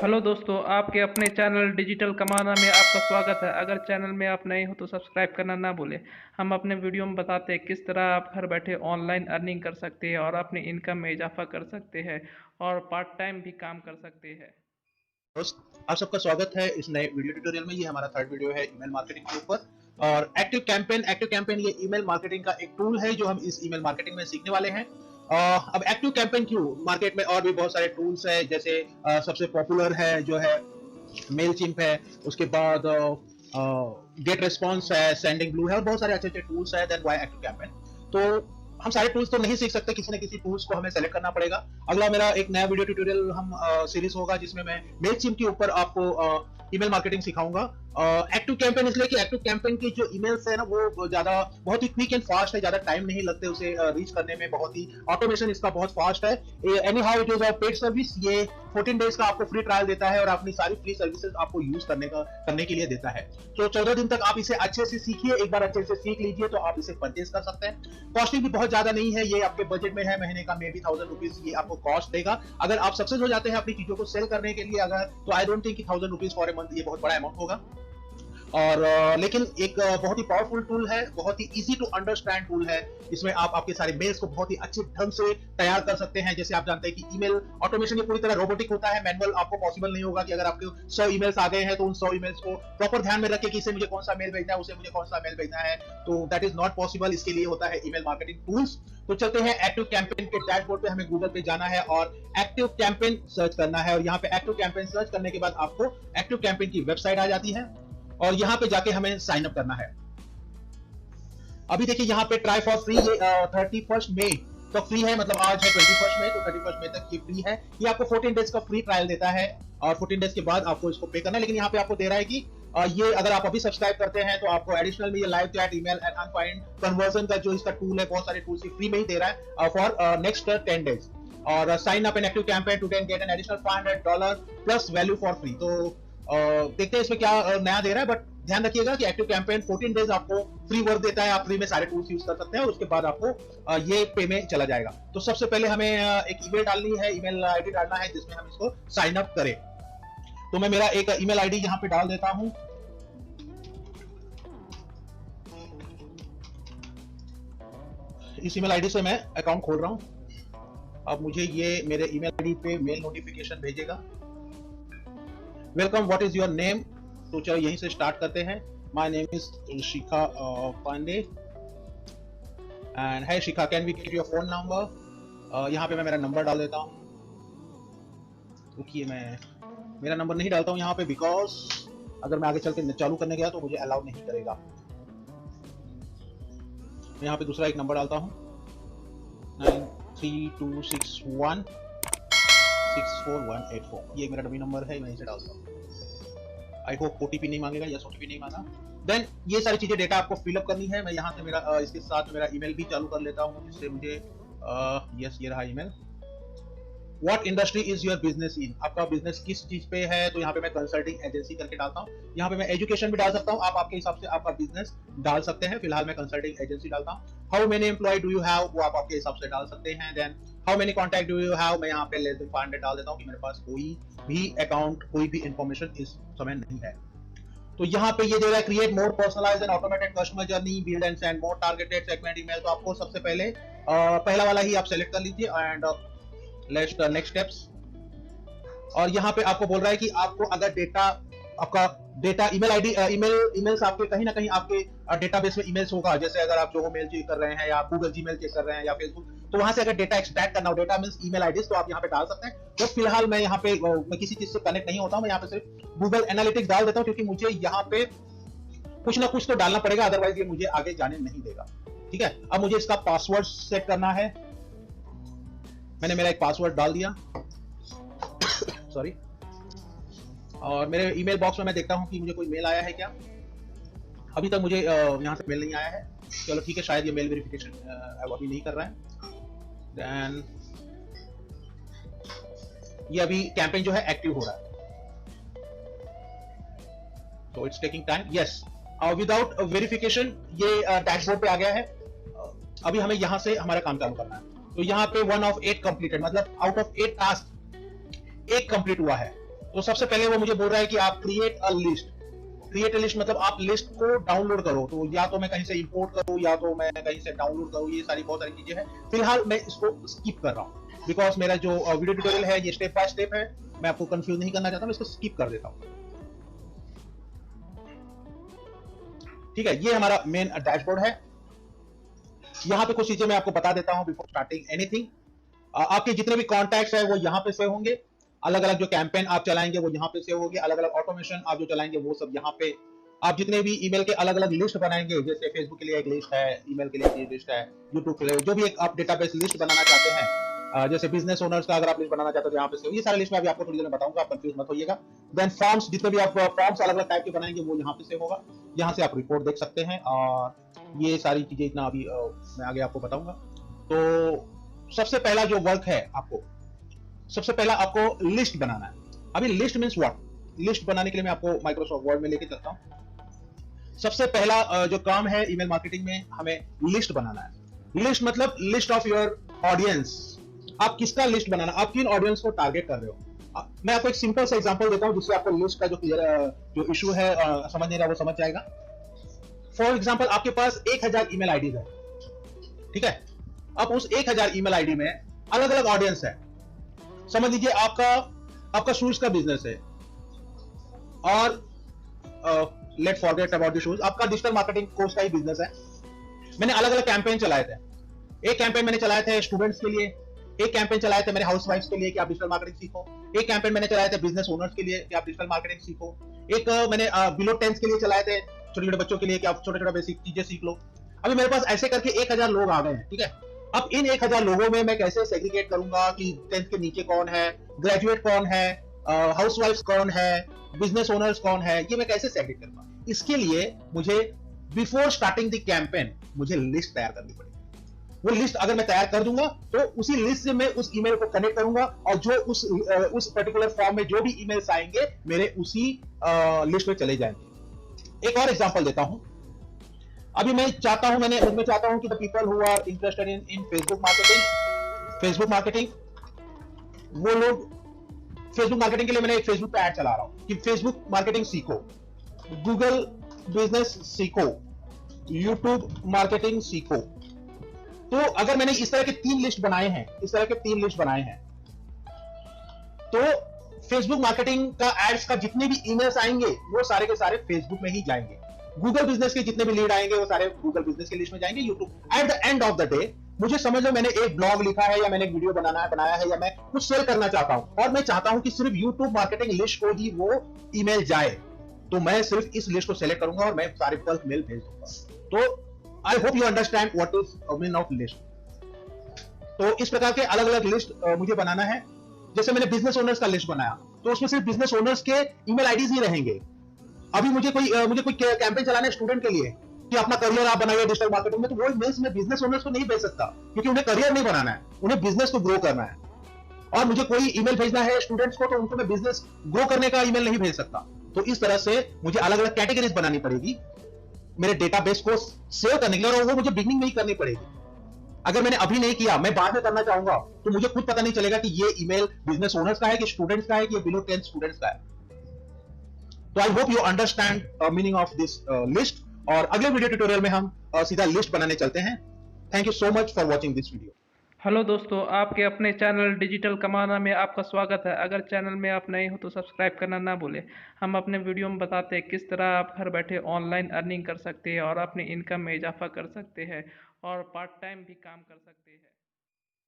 Hello दोस्तों, आपके अपने चैनल डिजिटल कमाना में आपका स्वागत है। अगर चैनल में आप नए हो तो सब्सक्राइब करना ना भूलें। हम अपने वीडियो में बताते हैं किस तरह आप घर बैठे ऑनलाइन अर्निंग कर सकते हैं और अपनी इनकम में इजाफा कर सकते हैं और पार्ट टाइम भी काम कर सकते हैं। दोस्त, आप सबका स्वागत है इस नए वीडियो ट्यूटोरियल में। ये हमारा थर्ड वीडियो है ईमेल मार्केटिंग के ऊपर। और एक्टिव कैंपेन ये ईमेल मार्केटिंग का एक टूल है जो हम इस ईमेल मार्केटिंग में सीखने वाले हैं। अब एक्टिव कैंपेन क्यों? मार्केट में और भी बहुत सारे टूल्स है, जैसे सबसे पॉपुलर है जो है मेल चिम्प है, उसके बाद गेट रेस्पॉन्स है, सेंडिंग ब्लू है, और बहुत सारे अच्छे अच्छे टूल्स है। Then why ActiveCampaign? तो हम सारे टूल्स तो नहीं सीख सकते, किसी न किसी टूल्स को हमें सेलेक्ट करना पड़ेगा। अगला मेरा एक नया वीडियो ट्यूटोरियल हम सीरीज होगा जिसमें मैं मेल चिम्प के ऊपर आपको ईमेल मार्केटिंग सिखाऊंगा। एक्टिव कैंपेन इसलिए कि एक्टिव कैंपेन की जो ईमेल्स है ना, वो ज्यादा बहुत ही क्विक एंड फास्ट है, ज्यादा टाइम नहीं लगते उसे रीच करने में, बहुत ही ऑटोमेशन इसका बहुत फास्ट है। Any how it is a paid service. ये 14 डेज का आपको फ्री ट्रायल देता है और अपनी सारी फ्री सर्विसेज आपको यूज करने के लिए देता है। तो 14 दिन तक आप इसे अच्छे से सीखिए, एक बार अच्छे से सीख लीजिए तो आप इसे परचेज कर सकते हैं। कॉस्टिंग भी बहुत ज्यादा नहीं है, ये आपके बजट में है, महीने का मे बी 1000 रुपीज ये आपको कॉस्ट देगा। अगर आप सक्सेस हो जाते हैं अपनी चीजों को सेल करने के लिए, अगर तो आई डोंट थिंक कि 1000 रुपीज फॉर ए मंथ ये बहुत बड़ा अमाउंट होगा। और लेकिन एक बहुत ही पावरफुल टूल है, बहुत ही इजी टू अंडरस्टैंड टूल है। इसमें आप आपके सारे मेल्स को बहुत ही अच्छे ढंग से तैयार कर सकते हैं। जैसे आप जानते हैं कि ईमेल ऑटोमेशन ये पूरी तरह रोबोटिक होता है, मैनुअल आपको पॉसिबल नहीं होगा। कि अगर आपके 100 ईमेल्स आ गए हैं तो उन 100 ईमेल्स को प्रॉपर ध्यान में रखें कि इसे मुझे कौन सा मेल भेजना है, उसे मुझे कौन सा मेल भेजना है, तो दैट इज नॉट पॉसिबल। इसके लिए होता है ईमेल मार्केटिंग टूल्स। तो चलते हैं एक्टिव कैंपेन के डैशबोर्ड पे। हमें गूगल पे जाना है और एक्टिव कैंपेन सर्च करना है, और यहाँ पे एक्टिव कैंपेन सर्च करने के बाद आपको एक्टिव कैंपेन की वेबसाइट आ जाती है और यहाँ पे जाके हमें साइन अप करना है। अभी देखिए यहाँ पे ट्राई फॉर फ्री, ये 31 मई तो फ्री है, मतलब आज है 21 मई, तो 31 मई तक ये फ्री है। ये आपको 14 डेज का फ्री ट्रायल देता है और 14 डेज के बाद आपको इसको पे करना है। लेकिन यहाँ पे आपको दे रहा है कि ये अगर आप अभी सब्सक्राइब करते हैं तो आपको एडिशनल में ये लाइव चैट, ईमेल एंड अनफाइंड कन्वर्जन का जो इसका टूल है, बहुत सारे टूल्स फ्री में ही दे रहा है फॉर नेक्स्ट 10 डेज। और sign up an ActiveCampaign to get an additional $500 plus value for free. तो देखते हैं इसमें क्या नया दे रहा है। बट ध्यान रखिएगा कि एक्टिव कैंपेन 14 डेज आपको फ्री वर्क देता है, आप फ्री में सारे टूल्स यूज कर सकते हैं और उसके बाद आपको ये पे में चला जाएगा। तो सबसे पहले हमें एक ईमेल डालनी है, ईमेल आईडी डालना है जिसमें हम इसको साइन अप करें। तो मैं मेरा एक ईमेल आईडी यहाँ पे डाल देता हूँ। इस ईमेल आईडी से मैं अकाउंट खोल रहा हूँ। अब मुझे ये मेरे ईमेल आईडी पे मेल नोटिफिकेशन भेजेगा। Welcome, what is your name? तो चलो यहीं से स्टार्ट करते हैं। My name is Shikha Pandey and hi Shikha, can we get your phone number? यहाँ पे मैं मेरा नंबर डाल देता हूँ। रुकिए, मैं मेरा नंबर नहीं डालता हूँ यहाँ पे, बिकॉज अगर मैं आगे चल के चालू करने गया तो मुझे अलाउ नहीं करेगा। मैं यहाँ पे दूसरा एक नंबर डालता हूँ, 9326164184। ये मेरा डमी नंबर है, मैं इसे डालता हूँ। आई होप ओटीपी नहीं मांगेगा, यस ओटीपी नहीं मांगा। देन ये सारी चीजें डेटा आपको फिलअप करनी है। मैं यहाँ से मेरा इसके साथ मेरा ईमेल भी चालू कर लेता हूँ, जिससे मुझे यस ये रहा email. What industry is your business in? आपका बिजनेस किस चीज पे है? तो यहाँ पे मैं कंसल्टिंग एजेंसी करके डालता हूँ। यहाँ पे मैं एजुकेशन भी डाल सकता हूँ, आप आपके हिसाब से आपका बिजनेस डाल सकते हैं। फिलहाल मैं कंसल्टिंग एजेंसी डालता हूँ। How many employ do you have? वो आप आपके हिसाब से डाल सकते हैं। Then how many contact do you have? मैं यहाँ पे लेस देन 500 डाल देता हूँ कि मेरे पास कोई भी अकाउंट, कोई भी इंफॉर्मेशन इस समय नहीं है। तो यहाँ पे ये दे रहा है create more personalised and automated customer journey, build and send more targeted segment email. तो आपको सबसे पहले पहला वाला ही आप सेलेक्ट कर लीजिए एंड लेट्स नेक्स्ट स्टेप्स। और यहाँ पे आपको बोल रहा है कि आपको अगर डेटा, आपका डेटा ईमेल आईडी, ईमेल्स आपके कहीं ना कहीं आपके डेटाबेस में ईमेल्स होगा। जैसे अगर आप जो मेल चेक कर रहे हैं या गूगल जीमेल चेक कर रहे हैं या फेसबुक, तो वहां से अगर डेटा एक्सट्रैक्ट करना हो, डेटा मींस ईमेल आईडीज, तो आप यहाँ पे डाल सकते हैं। तो फिलहाल मैं यहाँ पे मैं किसी चीज से कनेक्ट नहीं होता हूँ, मैं यहाँ पे सिर्फ गूगल एनालिटिक्स डाल देता हूँ, क्योंकि मुझे यहाँ पे कुछ ना कुछ तो डालना पड़ेगा, अदरवाइज ये मुझे आगे जाने नहीं देगा। ठीक है, अब मुझे इसका पासवर्ड सेट करना है। मैंने मेरा एक पासवर्ड डाल दिया, सॉरी। और मेरे ईमेल बॉक्स में मैं देखता हूं कि मुझे कोई मेल आया है क्या। अभी तक मुझे यहां से मेल नहीं आया है। चलो ठीक है, शायद ये मेल वेरिफिकेशन अभी नहीं कर रहा है। देन ये अभी कैंपेन जो है एक्टिव हो रहा है, तो it's taking time. Yes, without verification ये डैशबोर्ड पे आ गया है। अभी हमें यहां से हमारा काम चालू करना है। तो यहाँ पे 1 of 8 कंप्लीटेड, मतलब आउट ऑफ 8 टास्क एक कंप्लीट हुआ है। तो सबसे पहले वो मुझे बोल रहा है कि आप create a list. Create a list मतलब आप लिस्ट को डाउनलोड करो। तो या तो मैं कहीं से इंपोर्ट करूं या तो मैं कहीं से डाउनलोड करूं, ये सारी बहुत सारी चीजें हैं। फिलहाल मैं इसको स्किप कर रहा हूं बिकॉज मेरा जो वीडियो ट्यूटोरियल है ये स्टेप बाय स्टेप है, मैं आपको कंफ्यूज नहीं करना चाहता, मैं इसको स्किप कर देता हूं। ठीक है, ये हमारा मेन डैशबोर्ड है। यहाँ पे कुछ चीजें मैं आपको बता देता हूँ बिफोर स्टार्टिंग एनीथिंग। आपके जितने भी कॉन्टैक्ट्स है वो यहाँ पे सेव होंगे। अलग अलग जो कैंपेन आप चलाएंगे वो यहाँ पे सेव होंगे। अलग अलग ऑटोमेशन आप जो चलाएंगे वो सब यहाँ पे। आप जितने भी ईमेल के अलग अलग लिस्ट बनाएंगे, जैसे फेसबुक के लिए एक लिस्ट है, ईमेल के लिए एक लिस्ट है, यूट्यूब के लिए जो भी एक आप डेटाबेस लिस्ट बनाना चाहते हैं, जैसे बिजनेस ओनर्स का अगर आप लिस्ट बनाना चाहते हो तो यहाँ पे सेव। ये सारे लिस्ट में अभी आपको थोड़ी देर में बताऊंगा, आप कंफ्यूज मत होइएगा। देन फॉर्म्स, जितने भी आप फॉर्म्स अलग अलग टाइप के बनाएंगे वो यहाँ पे सेव होगा। यहाँ से आप रिपोर्ट देख सकते हैं और ये सारी चीजें इतना अभी मैं आगे आपको बताऊंगा। तो सबसे पहला जो वर्क है आपको, सबसे पहला आपको लिस्ट बनाना है। अभी लिस्ट मींस व्हाट? लिस्ट बनाने के लिए मैं आपको माइक्रोसॉफ्ट वर्ड में लेके चलता हूं। सबसे पहला जो काम है ईमेल मार्केटिंग में, हमें लिस्ट बनाना है। लिस्ट मतलब लिस्ट ऑफ योर ऑडियंस। आप किसका लिस्ट बनाना, आप किन ऑडियंस को टारगेट कर रहे हो। मैं आपको एक सिंपल सा एग्जांपल देता हूं जिससे आपको लिस्ट का जो इशू है समझ नहीं रहा वो समझ जाएगा। फॉर एग्जांपल आपके पास 1000 ईमेल आईडीज है, ठीक है। अब उस 1000 ईमेल आईडी में अलग अलग ऑडियंस है। समझ लीजिए आपका शूज का बिजनेस है और let forget about the shoes, आपका डिजिटल मार्केटिंग कोर्स का ही बिजनेस है। मैंने अलग अलग कैंपेन चलाए थे। एक कैंपेन मैंने चलाए थे स्टूडेंट्स के लिए, एक कैंपेन चलाए थे मेरे हाउसवाइफ्स के लिए कि आप डिजिटल मार्केटिंग सीखो, एक कैंपेन मैंने चलाए थे बिजनेस ओनर्स के लिए कि आप डिजिटल मार्केटिंग सीखो, एक मैंने बिलो 10 के लिए चलाए थे, छोटे छोटे बच्चों के लिए कि आप छोटे छोटे बेसिक चीजें सीख लो। अभी मेरे पास ऐसे करके 1000 लोग आ गए हैं, ठीक है। अब इन 1000 लोगों में मैं कैसे सेग्रीगेट करूंगा कि 10th के नीचे कौन है, ग्रेजुएट कौन है, हाउसवाइफ कौन है, बिजनेस ओनर्स कौन है, ये मैं कैसे सेग्रीगेट करूंगा। इसके लिए मुझे बिफोर स्टार्टिंग द कैंपेन मुझे लिस्ट तैयार करनी पड़ेगी। वो लिस्ट अगर मैं तैयार कर दूंगा तो उसी लिस्ट से मैं उस ईमेल को कनेक्ट करूंगा और जो उस पर्टिकुलर फॉर्म में जो भी ईमेल्स आएंगे मेरे उसी लिस्ट में चले जाएंगे। एक और एग्जांपल देता हूं। अभी मैं चाहता हूं कि the people who are interested in Facebook marketing, वो लोग फेसबुक मार्केटिंग के लिए मैंने एक फेसबुक पे ऐड चला रहा हूं कि फेसबुक मार्केटिंग सीखो, गूगल बिजनेस सीखो, यूट्यूब मार्केटिंग सीखो। तो अगर मैंने इस तरह के 3 लिस्ट बनाए हैं, तो फेसबुक मार्केटिंग का एड्स का जितने भी ईमेल्स आएंगे वो सारे के सारे फेसबुक में ही जाएंगे। गूगल बिजनेस के जितने भी लीड आएंगे वो सारे गूगल बिजनेस के लिस्ट में जाएंगे। YouTube at the end of the day मुझे समझ लो मैंने एक ब्लॉग लिखा है या मैंने एक वीडियो बनाया है या मैं कुछ सेल करना चाहता हूं और मैं चाहता हूं कि सिर्फ यूट्यूब मार्केटिंग लिस्ट को ही वो ईमेल जाए, तो मैं सिर्फ इस लिस्ट को सेलेक्ट करूंगा और मैं सारे बल्क मेल भेज दूंगा। तो I hope you understand what is mean of list. तो इस प्रकार के अलग अलग लिस्ट मुझे बनाना है। जैसे मैंने बिजनेस ओनर्स का लिस्ट बनाया तो उसमें सिर्फ बिजनेस ओनर्स के ईमेल आईडीज ही रहेंगे। अभी मुझे कोई कैंपेन चलाना है स्टूडेंट के लिए कि अपना करियर आप बनाइए डिजिटल मार्केटिंग में, तो वो ईमेल्स में बिजनेस ओनर्स को नहीं भेज सकता क्योंकि उन्हें करियर नहीं बनाना है, उन्हें बिजनेस को ग्रो करना है। और मुझे कोई ईमेल भेजना है स्टूडेंट्स को तो उनको मैं बिजनेस ग्रो करने का ईमेल नहीं भेज सकता। तो इस तरह से मुझे अलग अलग कैटेगरीज बनानी पड़ेगी मेरे डेटाबेस को सेव करने के लिए, और वो मुझे बिगनिंग में ही करनी पड़ेगी। अगर मैंने अभी नहीं किया, मैं बाद में करना चाहूंगा, तो मुझे खुद पता नहीं चलेगा कि ये ईमेल बिजनेस ओनर्स का है कि स्टूडेंट्स का है कि ये बिलो 10 स्टूडेंट्स का है। तो I hope you understand meaning of this list. और अगले वीडियो ट्यूटोरियल में हम सीधा लिस्ट बनाने चलते हैं। Thank you so much for watching this video. Hello दोस्तों, आपके अपने चैनल डिजिटल कमाना में आपका स्वागत है। अगर चैनल में आप नए हो तो सब्सक्राइब करना ना भूलें। हम अपने वीडियो में बताते हैं किस तरह आप घर बैठे ऑनलाइन अर्निंग कर सकते हैं और अपनी इनकम में इजाफा कर सकते हैं और पार्ट टाइम भी काम कर सकते हैं।